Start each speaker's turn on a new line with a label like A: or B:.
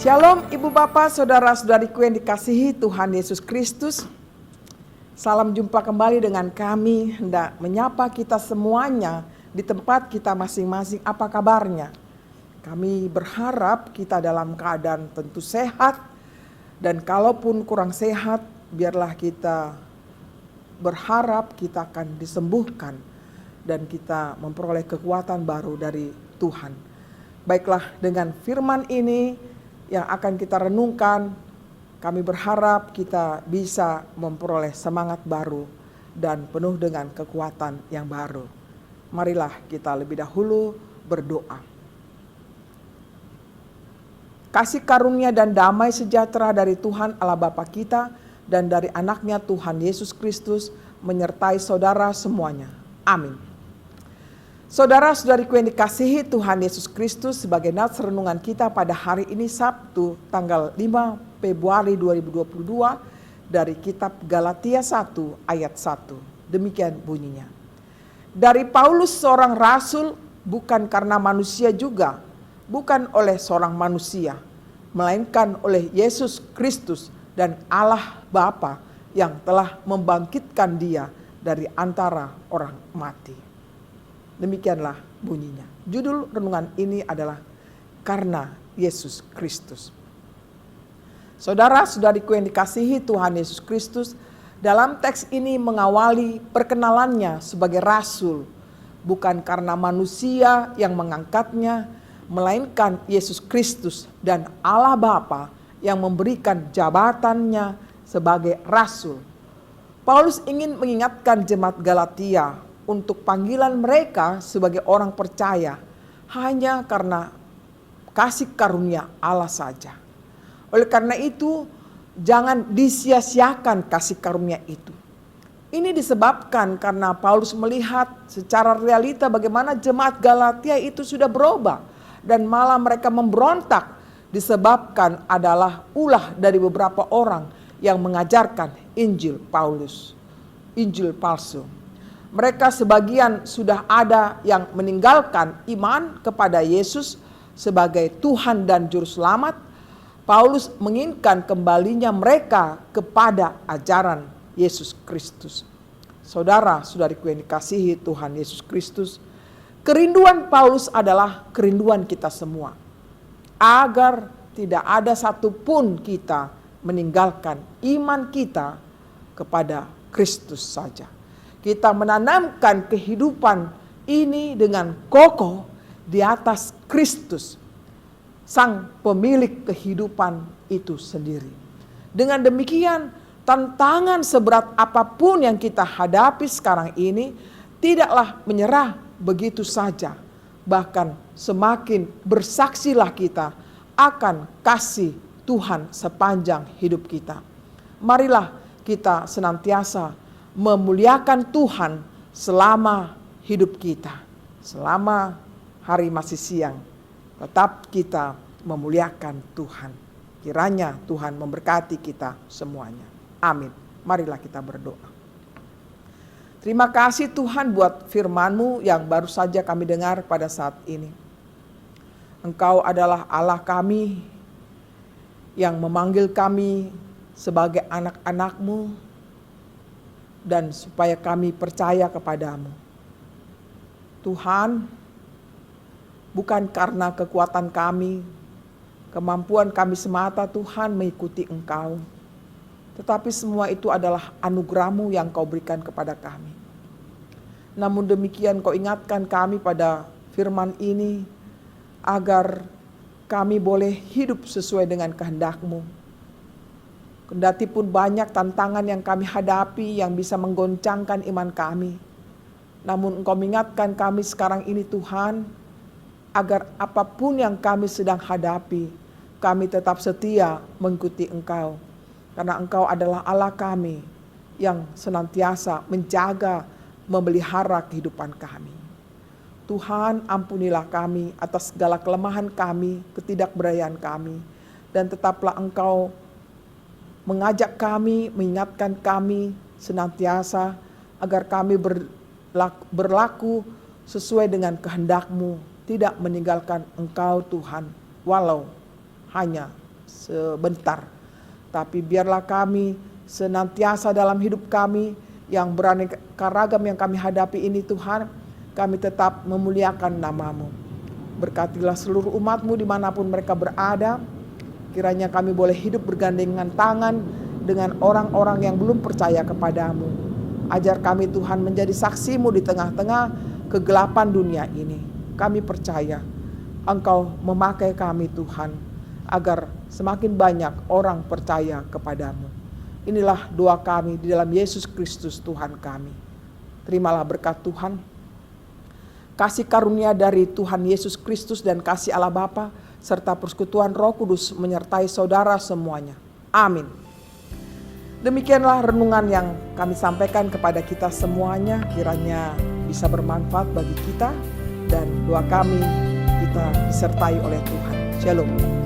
A: Shalom Ibu Bapak, Saudara-saudariku yang dikasihi Tuhan Yesus Kristus. Salam jumpa kembali dengan kami, hendak menyapa kita semuanya di tempat kita masing-masing. Apa kabarnya? Kami berharap kita dalam keadaan tentu sehat, dan kalaupun kurang sehat, biarlah kita berharap kita akan disembuhkan dan kita memperoleh kekuatan baru dari Tuhan. Baiklah, dengan firman ini yang akan kita renungkan, kami berharap kita bisa memperoleh semangat baru dan penuh dengan kekuatan yang baru. Marilah kita lebih dahulu berdoa. Kasih karunia dan damai sejahtera dari Tuhan Allah Bapa kita dan dari anaknya Tuhan Yesus Kristus menyertai saudara semuanya. Amin. Saudara-saudariku yang dikasihi Tuhan Yesus Kristus, sebagai nats renungan kita pada hari ini Sabtu tanggal 5 Februari 2022 dari kitab Galatia 1 ayat 1. Demikian bunyinya. Dari Paulus seorang rasul, bukan karena manusia juga, bukan oleh seorang manusia, melainkan oleh Yesus Kristus dan Allah Bapa yang telah membangkitkan dia dari antara orang mati. Demikianlah bunyinya. Judul renungan ini adalah Karena Yesus Kristus. Saudara-saudariku yang dikasihi Tuhan Yesus Kristus, dalam teks ini mengawali perkenalannya sebagai rasul, bukan karena manusia yang mengangkatnya, melainkan Yesus Kristus dan Allah Bapa yang memberikan jabatannya sebagai rasul. Paulus ingin mengingatkan jemaat Galatia untuk panggilan mereka sebagai orang percaya hanya karena kasih karunia Allah saja. Oleh karena itu, jangan disia-siakan kasih karunia itu. Ini disebabkan karena Paulus melihat secara realita bagaimana jemaat Galatia itu sudah berubah dan malah mereka memberontak, disebabkan adalah ulah dari beberapa orang yang mengajarkan Injil Paulus, Injil palsu. Mereka sebagian sudah ada yang meninggalkan iman kepada Yesus sebagai Tuhan dan Juru Selamat. Paulus menginginkan kembalinya mereka kepada ajaran Yesus Kristus. Saudara-saudariku yang dikasihi Tuhan Yesus Kristus, kerinduan Paulus adalah kerinduan kita semua. Agar tidak ada satupun kita meninggalkan iman kita kepada Kristus saja. Kita menanamkan kehidupan ini dengan kokoh di atas Kristus, Sang pemilik kehidupan itu sendiri. Dengan demikian, tantangan seberat apapun yang kita hadapi sekarang ini tidaklah menyerah begitu saja. Bahkan semakin bersaksilah kita akan kasih Tuhan sepanjang hidup kita. Marilah kita senantiasa memuliakan Tuhan selama hidup kita. Selama hari masih siang, tetap kita memuliakan Tuhan. Kiranya Tuhan memberkati kita semuanya. Amin. Marilah kita berdoa. Terima kasih Tuhan buat firman-Mu yang baru saja kami dengar pada saat ini. Engkau adalah Allah kami yang memanggil kami sebagai anak-anak-Mu, dan supaya kami percaya kepadamu. Tuhan, bukan karena kekuatan kami, kemampuan kami semata Tuhan mengikuti Engkau. Tetapi semua itu adalah anugerah-Mu yang Kau berikan kepada kami. Namun demikian Kau ingatkan kami pada firman ini, agar kami boleh hidup sesuai dengan kehendak-Mu. Kendati pun banyak tantangan yang kami hadapi yang bisa menggoncangkan iman kami. Namun Engkau mengingatkan kami sekarang ini Tuhan, agar apapun yang kami sedang hadapi, kami tetap setia mengikuti Engkau. Karena Engkau adalah Allah kami yang senantiasa menjaga, memelihara kehidupan kami. Tuhan, ampunilah kami atas segala kelemahan kami, ketidakberdayaan kami. Dan tetaplah Engkau mengajak kami, mengingatkan kami senantiasa agar kami berlaku sesuai dengan kehendak-Mu, tidak meninggalkan Engkau Tuhan, walau hanya sebentar. Tapi biarlah kami senantiasa dalam hidup kami yang beraneka ragam yang kami hadapi ini Tuhan, kami tetap memuliakan nama-Mu. Berkatilah seluruh umat-Mu dimanapun mereka berada. Kiranya kami boleh hidup bergandengan tangan dengan orang-orang yang belum percaya kepadamu. Ajar kami Tuhan menjadi saksi-Mu di tengah-tengah kegelapan dunia ini. Kami percaya Engkau memakai kami Tuhan, agar semakin banyak orang percaya kepadamu. Inilah doa kami di dalam Yesus Kristus Tuhan kami. Terimalah berkat Tuhan, kasih karunia dari Tuhan Yesus Kristus dan kasih Allah Bapa serta persekutuan Roh Kudus menyertai saudara semuanya. Amin. Demikianlah renungan yang kami sampaikan kepada kita semuanya, kiranya bisa bermanfaat bagi kita dan doa kami kita disertai oleh Tuhan. Shalom.